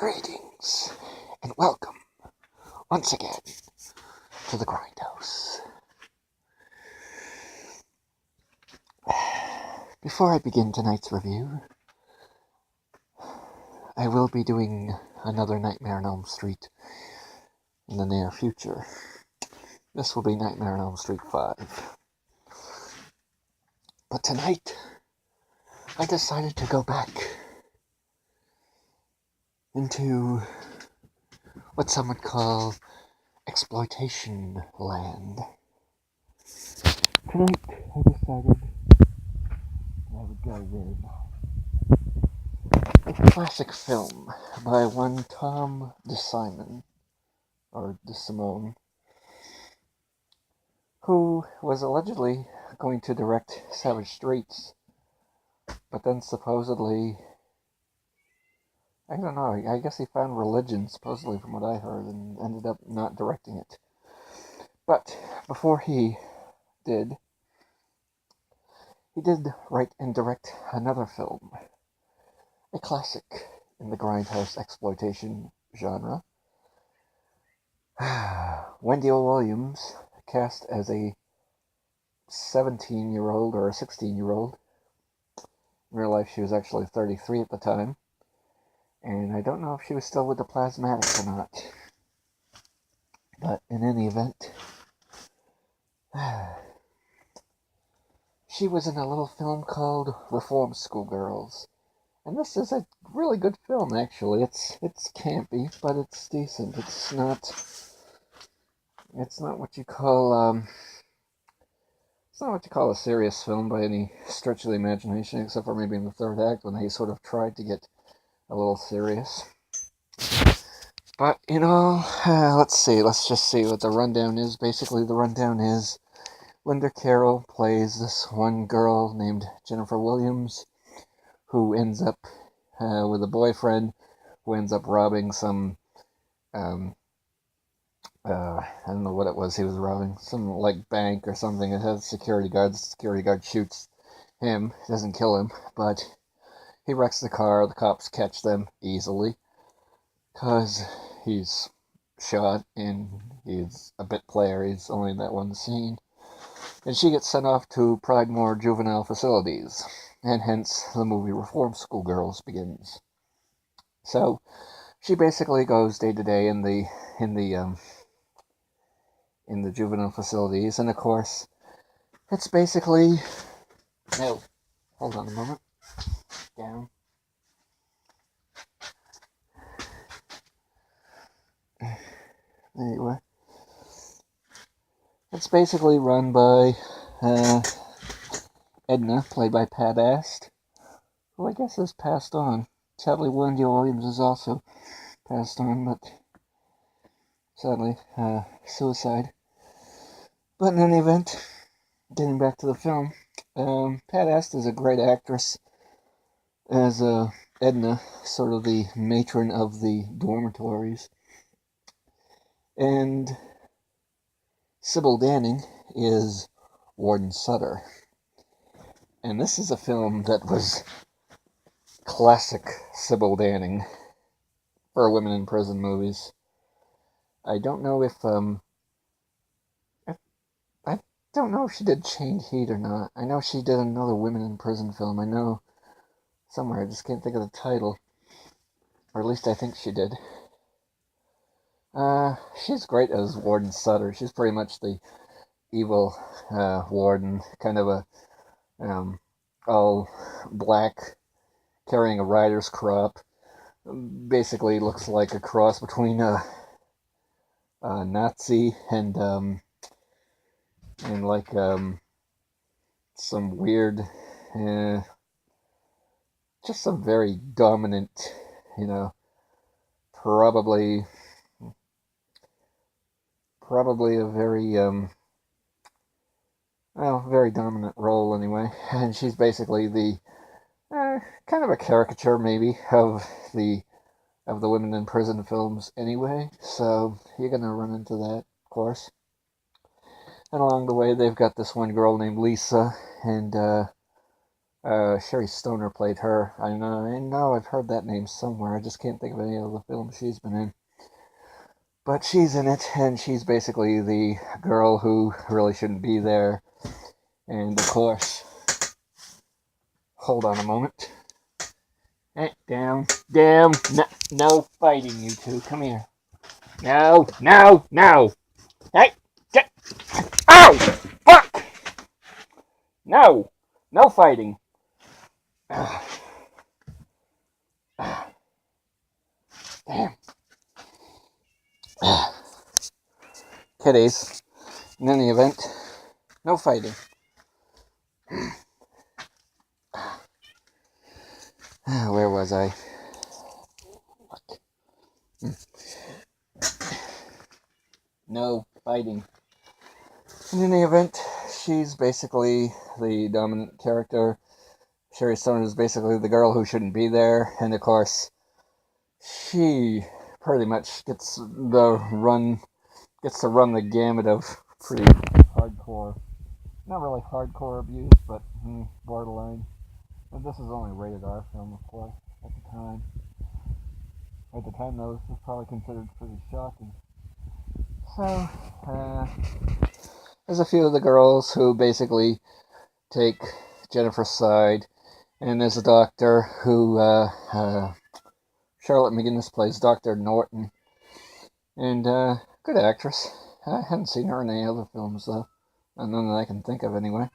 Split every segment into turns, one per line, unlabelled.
Greetings, and welcome, once again, to the Grindhouse. Before I begin tonight's review, I will be doing another Nightmare on Elm Street in the near future. This will be Nightmare on Elm Street 5. But tonight, I decided to go back into what some would call exploitation land. Tonight, I decided I would go with a classic film by one Tom DeSimone, who was allegedly going to direct Savage Streets, but then supposedly, I don't know, I guess he found religion, supposedly from what I heard, and ended up not directing it. But before he did write and direct another film, a classic in the grindhouse exploitation genre. Wendy O. Williams, cast as a 17-year-old or a 16-year-old. In real life, she was actually 33 at the time. And I don't know if she was still with the Plasmatics or not. But in any event, she was in a little film called Reform Schoolgirls. And this is a really good film, actually. It's campy, but it's decent. It's not what you call a serious film by any stretch of the imagination, except for maybe in the third act when they sort of tried to get a little serious. But, let's just see what the rundown is. Basically, the rundown is Linda Carroll plays this one girl named Jennifer Williams, who ends up with a boyfriend who ends up robbing some, I don't know what it was he was robbing, some, bank or something. It has security guards. The security guard shoots him, doesn't kill him, but he wrecks the car. The cops catch them easily, because he's shot, and he's a bit player. He's only in that one scene. And she gets sent off to Pridemore juvenile facilities, and hence the movie Reform Schoolgirls begins. So she basically goes day to day in the juvenile facilities, and of course, it's basically... No, hold on a moment. Down. Anyway, it's basically run by Edna, played by Pat Ast, who I guess has passed on. Sadly, Wendy Williams is also passed on, but sadly, suicide. But in any event, getting back to the film, Pat Ast is a great actress as Edna, sort of the matron of the dormitories. And Sybil Danning is Warden Sndtrk. And this is a film that was classic Sybil Danning for women in prison movies. I don't know if I don't know if she did Chained Heat or not. I know she did another women in prison film. I know somewhere, I just can't think of the title. Or at least I think she did. She's great as Warden Sndtrk. She's pretty much the evil warden, kind of a all black, carrying a rider's crop. Basically looks like a cross between a Nazi and some weird, just some very dominant, probably a very very dominant role anyway. And she's basically the kind of a caricature maybe of the women in prison films anyway. So you're gonna run into that, of course. And along the way, they've got this one girl named Lisa, and Sherry Stoner played her. I know I've heard that name somewhere. I just can't think of any of the films she's been in. But she's in it, and she's basically the girl who really shouldn't be there. And of course, hold on a moment. Down. No fighting, you two. Come here. No. Hey, get. Ow! Fuck! No fighting. Damn. Kitties. In any event, no fighting. Where was I? No fighting. In any event, she's basically the dominant character. Sherry Stoner is basically the girl who shouldn't be there, and of course, she pretty much gets to run the gamut of pretty hardcore, not really hardcore abuse, but borderline. And this is only a rated R film, of course, at the time. At the time, though, this was probably considered pretty shocking. So, there's a few of the girls who basically take Jennifer's side, and there's a doctor who, Charlotte McGinnis plays Dr. Norton, and, good actress. I haven't seen her in any other films, though, none that I can think of, anyway.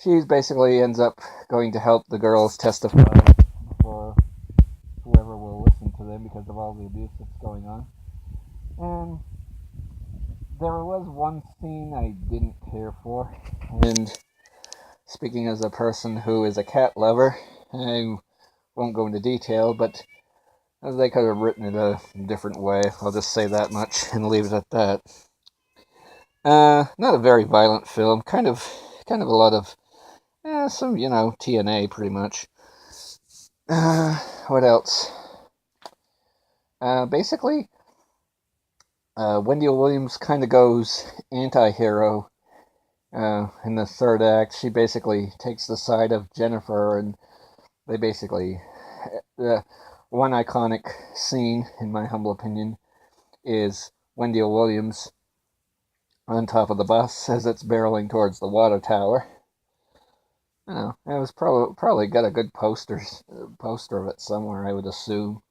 She basically ends up going to help the girls testify for whoever will listen to them because of all the abuse that's going on. And there was one scene I didn't care for, and speaking as a person who is a cat lover, I won't go into detail, but they could have written it a different way. I'll just say that much and leave it at that. Not a very violent film. Kind of a lot of some, TNA pretty much. What else? Basically, Wendy Williams kind of goes anti-hero in the third act. She basically takes the side of Jennifer, and they basically... one iconic scene, in my humble opinion, is Wendy Williams on top of the bus as it's barreling towards the water tower. It was probably got a good poster of it somewhere, I would assume.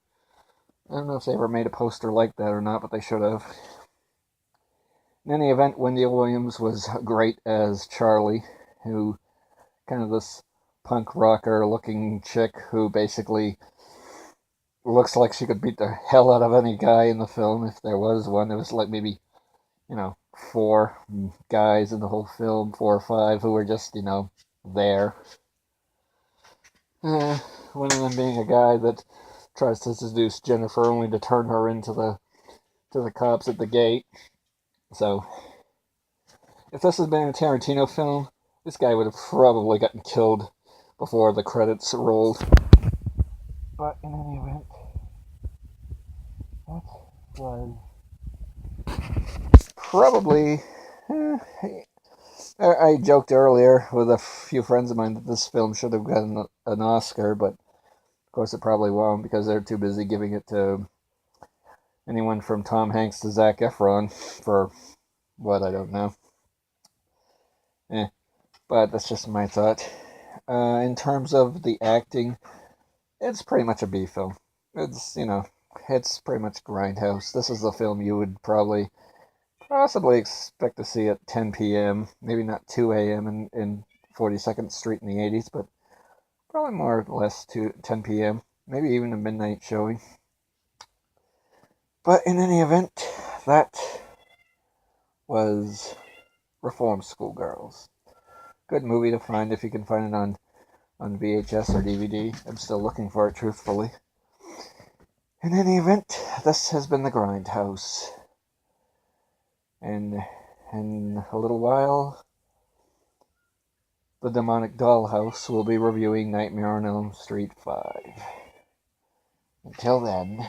I don't know if they ever made a poster like that or not, but they should have. In any event, Wendy Williams was great as Charlie, who kind of this punk rocker looking chick who basically looks like she could beat the hell out of any guy in the film if there was one. It was like maybe, 4 guys in the whole film, 4 or 5 who were just, there. One of them being a guy that tries to seduce Jennifer only to turn her into the cops at the gate. So, if this had been a Tarantino film, this guy would have probably gotten killed before the credits rolled. But in any event, that was probably... I joked earlier with a few friends of mine that this film should have gotten an Oscar, but of course it probably won't because they're too busy giving it to anyone from Tom Hanks to Zac Efron for what, I don't know. But that's just my thought. In terms of the acting, it's pretty much a B film. It's, it's pretty much Grindhouse. This is the film you would possibly expect to see at 10 p.m., maybe not 2 a.m. in 42nd Street in the 80s, but probably more or less to 10 p.m., maybe even a midnight showing. But in any event, that was Reform Schoolgirls. Good movie to find if you can find it on VHS or DVD. I'm still looking for it, truthfully. In any event, this has been The Grindhouse. And in a little while, the Demonic Dollhouse will be reviewing Nightmare on Elm Street 5. Until then...